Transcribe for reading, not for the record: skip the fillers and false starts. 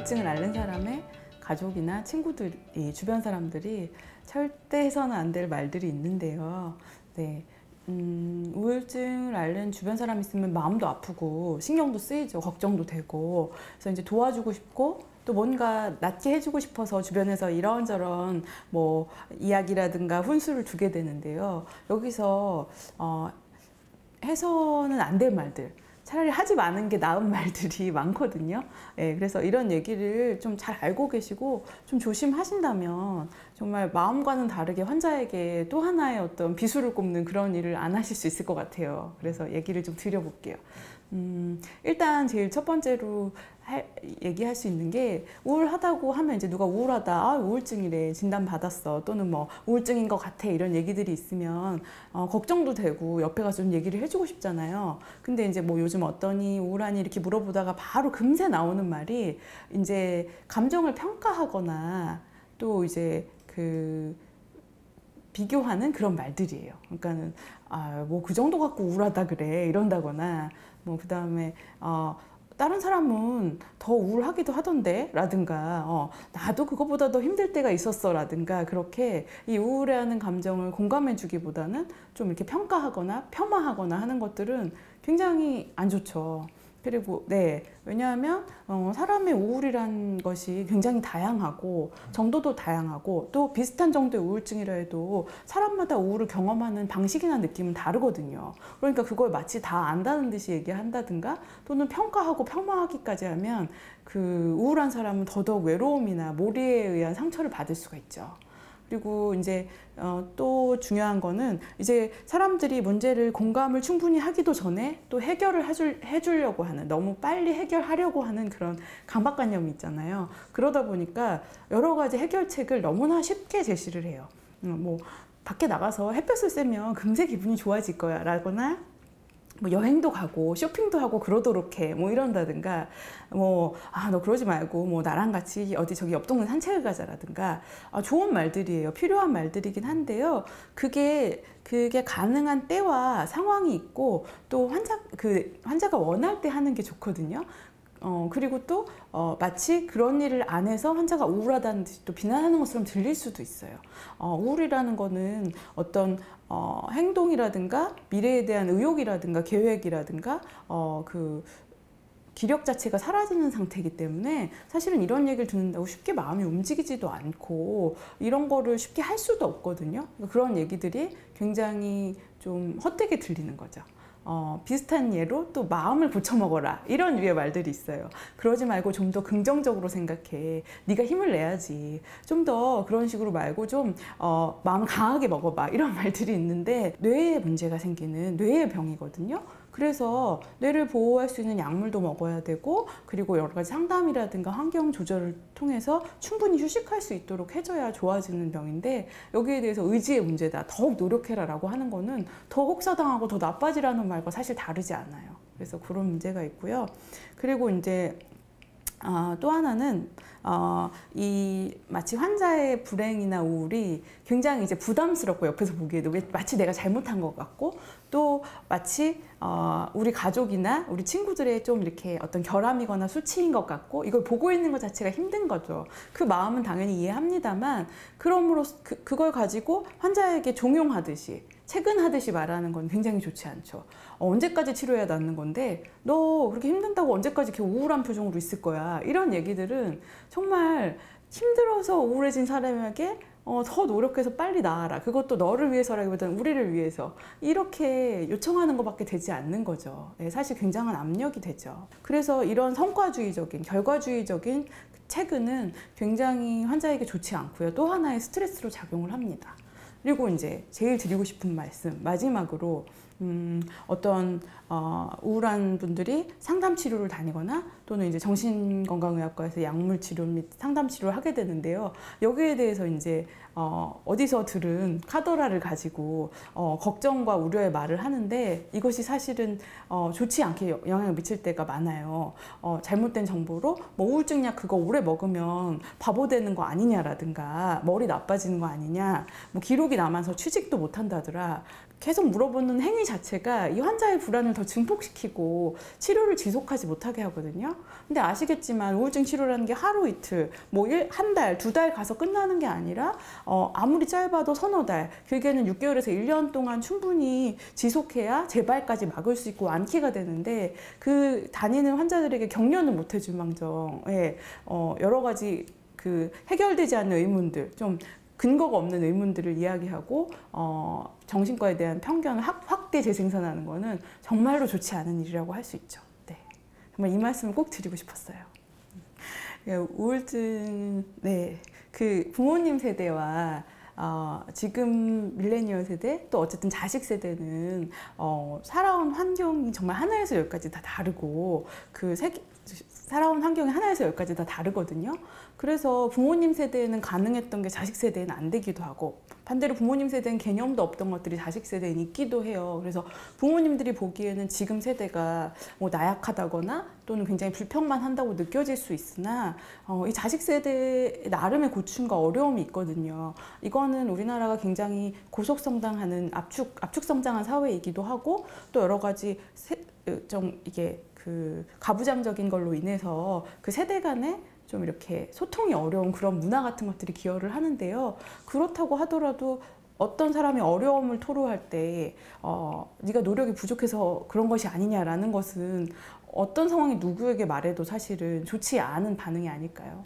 우울증을 앓는 사람의 가족이나 친구들이, 주변 사람들이 절대 해서는 안 될 말들이 있는데요. 네. 우울증을 앓는 주변 사람 있으면 마음도 아프고 신경도 쓰이죠. 걱정도 되고. 그래서 이제 도와주고 싶고 또 뭔가 낫게 해주고 싶어서 주변에서 이런저런 뭐 이야기라든가 훈수를 두게 되는데요. 여기서 해서는 안 될 말들, 차라리 하지 마는 게 나은 말들이 많거든요. 예, 그래서 이런 얘기를 좀 잘 알고 계시고 좀 조심하신다면 정말 마음과는 다르게 환자에게 또 하나의 어떤 비수를 꼽는 그런 일을 안 하실 수 있을 것 같아요. 그래서 얘기를 좀 드려볼게요. 일단 제일 첫 번째로 얘기할 수 있는 게, 우울하다고 하면 이제 누가 우울하다, 아, 우울증이래, 진단 받았어, 또는 뭐 우울증인 것 같아, 이런 얘기들이 있으면 걱정도 되고 옆에 가서 좀 얘기를 해주고 싶잖아요. 근데 이제 뭐 요즘 어떠니, 우울하니 이렇게 물어보다가 바로 금세 나오는 말이 이제 감정을 평가하거나 또 이제 비교하는 그런 말들이에요. 그러니까는 뭐 그 정도 갖고 우울하다 그래, 이런다거나, 뭐 그 다음에 다른 사람은 더 우울하기도 하던데 라든가, 나도 그거보다 더 힘들 때가 있었어 라든가, 그렇게 이 우울해하는 감정을 공감해 주기보다는 좀 이렇게 평가하거나 폄하하거나 하는 것들은 굉장히 안 좋죠. 그리고 네, 왜냐하면 사람의 우울이란 것이 굉장히 다양하고 정도도 다양하고 또 비슷한 정도의 우울증이라 해도 사람마다 우울을 경험하는 방식이나 느낌은 다르거든요. 그러니까 그걸 마치 다 안다는 듯이 얘기한다든가 또는 평가하고 폄하하기까지 하면 그 우울한 사람은 더더욱 외로움이나 몰이에 의한 상처를 받을 수가 있죠. 그리고 이제 또 중요한 거는, 이제 사람들이 문제를 공감을 충분히 하기도 전에 또 해결을 해주려고 하는, 너무 빨리 해결하려고 하는 그런 강박관념이 있잖아요. 그러다 보니까 여러 가지 해결책을 너무나 쉽게 제시를 해요. 뭐 밖에 나가서 햇볕을 쐬면 금세 기분이 좋아질 거야 라거나, 뭐 여행도 가고 쇼핑도 하고 그러도록 해, 뭐 이런다든가, 뭐 너 그러지 말고 뭐 나랑 같이 어디 저기 옆 동네 산책을 가자라든가, 좋은 말들이에요. 필요한 말들이긴 한데요. 그게 가능한 때와 상황이 있고 또 환자가 원할 때 하는 게 좋거든요. 그리고 또 마치 그런 일을 안 해서 환자가 우울하다는 듯이 또 비난하는 것처럼 들릴 수도 있어요. 우울이라는 거는 어떤 행동이라든가 미래에 대한 의욕이라든가 계획이라든가 기력 자체가 사라지는 상태이기 때문에 사실은 이런 얘기를 듣는다고 쉽게 마음이 움직이지도 않고 이런 거를 쉽게 할 수도 없거든요. 그런 얘기들이 굉장히 좀 헛되게 들리는 거죠. 비슷한 예로 또 마음을 고쳐먹어라, 이런 류의 말들이 있어요. 그러지 말고 좀 더 긍정적으로 생각해, 네가 힘을 내야지, 좀 더 그런 식으로 말고 좀 마음을 강하게 먹어봐, 이런 말들이 있는데, 뇌에 문제가 생기는 뇌의 병이거든요. 그래서 뇌를 보호할 수 있는 약물도 먹어야 되고, 그리고 여러 가지 상담이라든가 환경 조절을 통해서 충분히 휴식할 수 있도록 해줘야 좋아지는 병인데, 여기에 대해서 의지의 문제다, 더욱 노력해라 라고 하는 거는 더 혹사당하고 더 나빠지라는 말과 사실 다르지 않아요. 그래서 그런 문제가 있고요. 그리고 이제 또 하나는 마치 환자의 불행이나 우울이 굉장히 이제 부담스럽고, 옆에서 보기에도 마치 내가 잘못한 것 같고, 또 마치 우리 가족이나 우리 친구들의 좀 이렇게 어떤 결함이거나 수치인 것 같고, 이걸 보고 있는 것 자체가 힘든 거죠. 그 마음은 당연히 이해합니다만, 그러므로 그걸 가지고 환자에게 종용하듯이, 체근하듯이 말하는 건 굉장히 좋지 않죠. 언제까지 치료해야 낫는 건데 너 그렇게 힘든다고 언제까지 이렇게 우울한 표정으로 있을 거야, 이런 얘기들은 정말 힘들어서 우울해진 사람에게 더 노력해서 빨리 나아라, 그것도 너를 위해서라기보다는 우리를 위해서, 이렇게 요청하는 것밖에 되지 않는 거죠. 네, 사실 굉장한 압력이 되죠. 그래서 이런 성과주의적인, 결과주의적인 체근은 굉장히 환자에게 좋지 않고요. 또 하나의 스트레스로 작용을 합니다. 그리고 이제 제일 드리고 싶은 말씀, 마지막으로 어떤 우울한 분들이 상담 치료를 다니거나 또는 이제 정신건강의학과에서 약물 치료 및 상담 치료를 하게 되는데요. 여기에 대해서 이제 어디서 들은 카더라를 가지고 걱정과 우려의 말을 하는데, 이것이 사실은 좋지 않게 영향을 미칠 때가 많아요. 잘못된 정보로 뭐 우울증 약 그거 오래 먹으면 바보 되는 거 아니냐라든가, 머리 나빠지는 거 아니냐, 뭐 기록이 남아서 취직도 못 한다더라, 계속 물어보는 행위 자체가 이 환자의 불안을 더 증폭시키고 치료를 지속하지 못하게 하거든요. 근데 아시겠지만 우울증 치료라는 게 하루 이틀, 뭐 한 달, 두 달 가서 끝나는 게 아니라 아무리 짧아도 서너 달, 길게는 6개월에서 1년 동안 충분히 지속해야 재발까지 막을 수 있고 완쾌가 되는데 그 다니는 환자들에게 격려는 못 해줄 망정 여러 가지 그 해결되지 않는 의문들, 좀 근거가 없는 의문들을 이야기하고 정신과에 대한 편견을 확대 재생산하는 거는 정말로 좋지 않은 일이라고 할 수 있죠. 네. 정말 이 말씀을 꼭 드리고 싶었어요. 우울증, 네, 그 부모님 세대와 지금 밀레니얼 세대, 또 어쨌든 자식 세대는 살아온 환경이 정말 하나에서 열까지 다 다르고 살아온 환경이 하나에서 열까지 다 다르거든요. 그래서 부모님 세대에는 가능했던 게 자식 세대에는 안 되기도 하고, 반대로 부모님 세대는 개념도 없던 것들이 자식 세대에는 있기도 해요. 그래서 부모님들이 보기에는 지금 세대가 뭐 나약하다거나 또는 굉장히 불평만 한다고 느껴질 수 있으나 이 자식 세대의 나름의 고충과 어려움이 있거든요. 이거는 우리나라가 굉장히 고속성장하는 압축성장한 사회이기도 하고, 또 여러 가지 좀 이게 그 가부장적인 걸로 인해서 그 세대 간에 좀 이렇게 소통이 어려운 그런 문화 같은 것들이 기여를 하는데요. 그렇다고 하더라도 어떤 사람이 어려움을 토로할 때 네가 노력이 부족해서 그런 것이 아니냐라는 것은 어떤 상황이 누구에게 말해도 사실은 좋지 않은 반응이 아닐까요?